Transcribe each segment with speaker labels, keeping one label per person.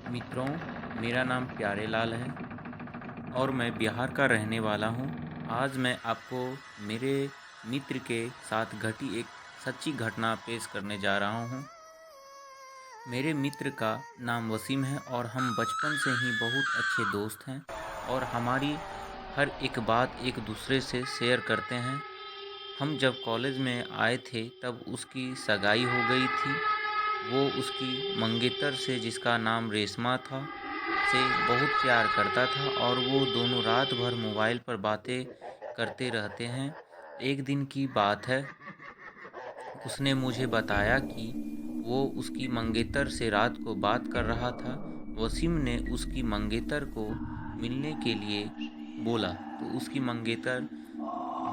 Speaker 1: मित्रों, मेरा नाम प्यारे लाल है और मैं बिहार का रहने वाला हूँ। आज मैं आपको मेरे मित्र के साथ घटी एक सच्ची घटना पेश करने जा रहा हूँ। मेरे मित्र का नाम वसीम है और हम बचपन से ही बहुत अच्छे दोस्त हैं और हमारी हर एक बात एक दूसरे से शेयर करते हैं। हम जब कॉलेज में आए थे तब उसकी सगाई हो गई थी। वो उसकी मंगेतर से, जिसका नाम रेशमा था, से बहुत प्यार करता था और वो दोनों रात भर मोबाइल पर बातें करते रहते हैं। एक दिन की बात है, उसने मुझे बताया कि वो उसकी मंगेतर से रात को बात कर रहा था। वसीम ने उसकी मंगेतर को मिलने के लिए बोला तो उसकी मंगेतर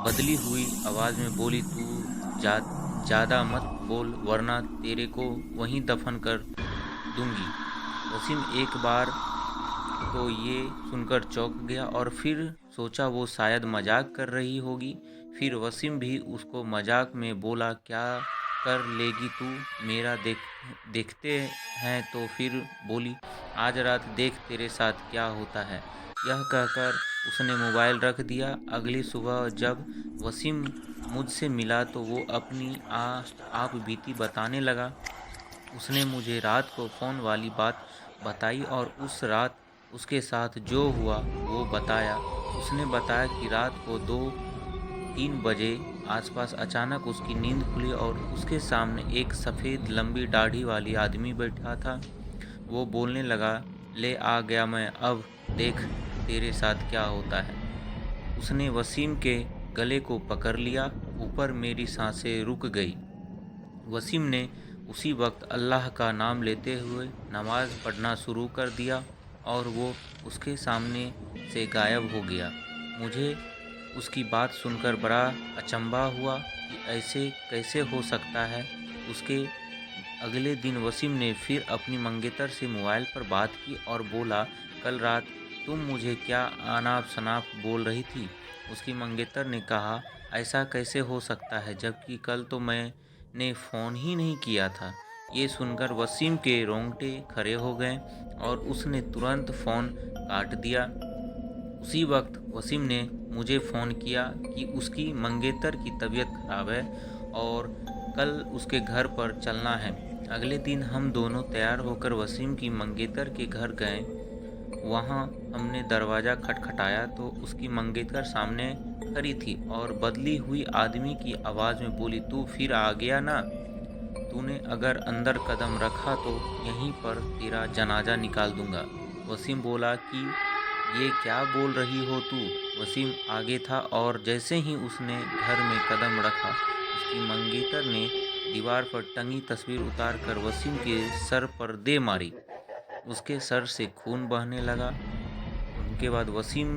Speaker 1: बदली हुई आवाज़ में बोली, तू जा ज़्यादा मत बोल वरना तेरे को वहीं दफन कर दूंगी। वसीम एक बार तो ये सुनकर चौंक गया और फिर सोचा वो शायद मजाक कर रही होगी। फिर वसीम भी उसको मजाक में बोला, क्या कर लेगी तू मेरा, देखते हैं। तो फिर बोली, आज रात देख तेरे साथ क्या होता है। यह कहकर उसने मोबाइल रख दिया। अगली सुबह जब वसीम मुझसे मिला तो वो अपनी आप बीती बताने लगा। उसने मुझे रात को फ़ोन वाली बात बताई और उस रात उसके साथ जो हुआ वो बताया। उसने बताया कि रात को 2-3 बजे आसपास अचानक उसकी नींद खुली और उसके सामने एक सफ़ेद लंबी दाढ़ी वाली आदमी बैठा था। वो बोलने लगा, ले आ गया मैं, अब देख तेरे साथ क्या होता है। उसने वसीम के गले को पकड़ लिया। ऊपर मेरी सांसें रुक गई। वसीम ने उसी वक्त अल्लाह का नाम लेते हुए नमाज पढ़ना शुरू कर दिया और वो उसके सामने से गायब हो गया। मुझे उसकी बात सुनकर बड़ा अचंभा हुआ कि ऐसे कैसे हो सकता है। उसके अगले दिन वसीम ने फिर अपनी मंगेतर से मोबाइल पर बात की और बोला, कल रात तुम मुझे क्या अनाप शनाप बोल रही थी। उसकी मंगेतर ने कहा, ऐसा कैसे हो सकता है जबकि कल तो मैंने फ़ोन ही नहीं किया था। ये सुनकर वसीम के रोंगटे खड़े हो गए और उसने तुरंत फ़ोन काट दिया। उसी वक्त वसीम ने मुझे फ़ोन किया कि उसकी मंगेतर की तबीयत खराब है और कल उसके घर पर चलना है। अगले दिन हम दोनों तैयार होकर वसीम की मंगेतर के घर गए। वहाँ हमने दरवाज़ा खटखटाया तो उसकी मंगेतर सामने खड़ी थी और बदली हुई आदमी की आवाज़ में बोली, तू फिर आ गया ना। तूने अगर अंदर कदम रखा तो यहीं पर तेरा जनाजा निकाल दूंगा। वसीम बोला कि ये क्या बोल रही हो तू। वसीम आगे था और जैसे ही उसने घर में कदम रखा, उसकी मंगेतर ने दीवार पर टंगी तस्वीर उतार कर वसीम के सर पर दे मारी। उसके सर से खून बहने लगा। उनके बाद वसीम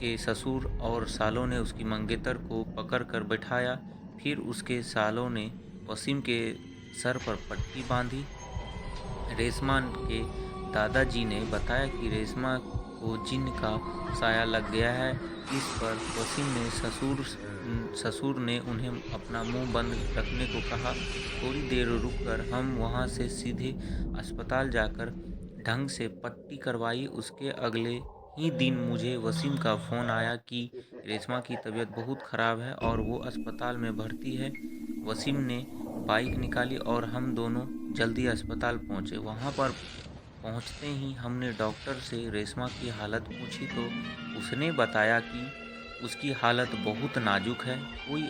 Speaker 1: के ससुर और सालों ने उसकी मंगेतर को पकड़ कर बैठाया। फिर उसके सालों ने वसीम के सर पर पट्टी बांधी। रेशमा के दादाजी ने बताया कि रेशमा को जिन्न का साया लग गया है। इस पर वसीम ने ससुर ने उन्हें अपना मुंह बंद रखने को कहा। थोड़ी देर रुककर हम वहां से सीधे अस्पताल जाकर ढंग से पट्टी करवाई। उसके अगले ही दिन मुझे वसीम का फ़ोन आया कि रेशमा की तबीयत बहुत ख़राब है और वो अस्पताल में भर्ती है। वसीम ने बाइक निकाली और हम दोनों जल्दी अस्पताल पहुंचे। वहां पर पहुंचते ही हमने डॉक्टर से रेशमा की हालत पूछी तो उसने बताया कि उसकी हालत बहुत नाजुक है, कोई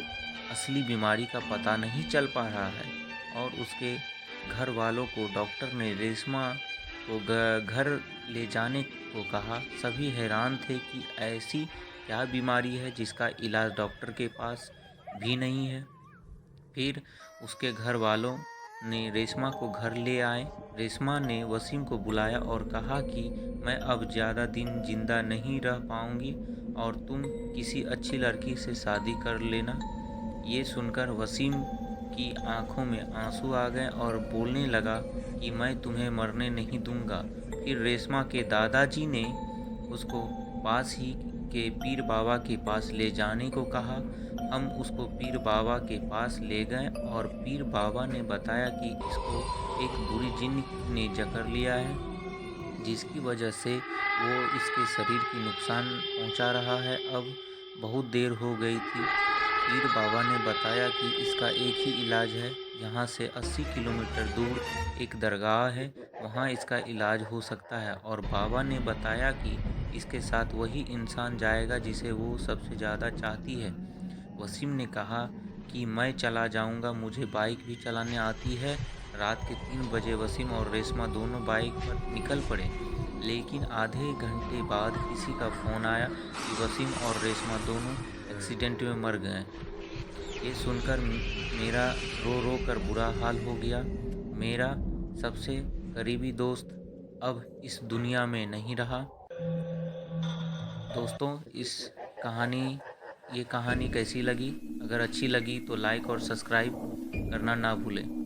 Speaker 1: असली बीमारी का पता नहीं चल पा रहा है। और उसके घर वालों को डॉक्टर ने रेशमा को घर ले जाने को कहा। सभी हैरान थे कि ऐसी क्या बीमारी है जिसका इलाज डॉक्टर के पास भी नहीं है। फिर उसके घर वालों ने रेशमा को घर ले आए। रेशमा ने वसीम को बुलाया और कहा कि मैं अब ज़्यादा दिन जिंदा नहीं रह पाऊंगी और तुम किसी अच्छी लड़की से शादी कर लेना। ये सुनकर वसीम की आंखों में आंसू आ गए और बोलने लगा कि मैं तुम्हें मरने नहीं दूंगा। फिर रेशमा के दादाजी ने उसको पास ही के पीर बाबा के पास ले जाने को कहा। हम उसको पीर बाबा के पास ले गए और पीर बाबा ने बताया कि इसको एक बुरी जिन्न ने जकड़ लिया है। जिसकी वजह से वो इसके शरीर की नुकसान पहुंचा रहा है। अब बहुत देर हो गई थी। फिर बाबा ने बताया कि इसका एक ही इलाज है, यहाँ से 80 किलोमीटर दूर एक दरगाह है, वहाँ इसका इलाज हो सकता है। और बाबा ने बताया कि इसके साथ वही इंसान जाएगा जिसे वो सबसे ज़्यादा चाहती है। वसीम ने कहा कि मैं चला जाऊंगा, मुझे बाइक भी चलाने आती है। रात के 3 बजे वसीम और रेशमा दोनों बाइक पर निकल पड़े। लेकिन आधे घंटे बाद किसी का फ़ोन आया कि वसीम और रेशमा दोनों एक्सीडेंट में मर गए। ये सुनकर मेरा रो रो कर बुरा हाल हो गया। मेरा सबसे करीबी दोस्त अब इस दुनिया में नहीं रहा। दोस्तों, ये कहानी कैसी लगी? अगर अच्छी लगी तो लाइक और सब्सक्राइब करना ना भूलें।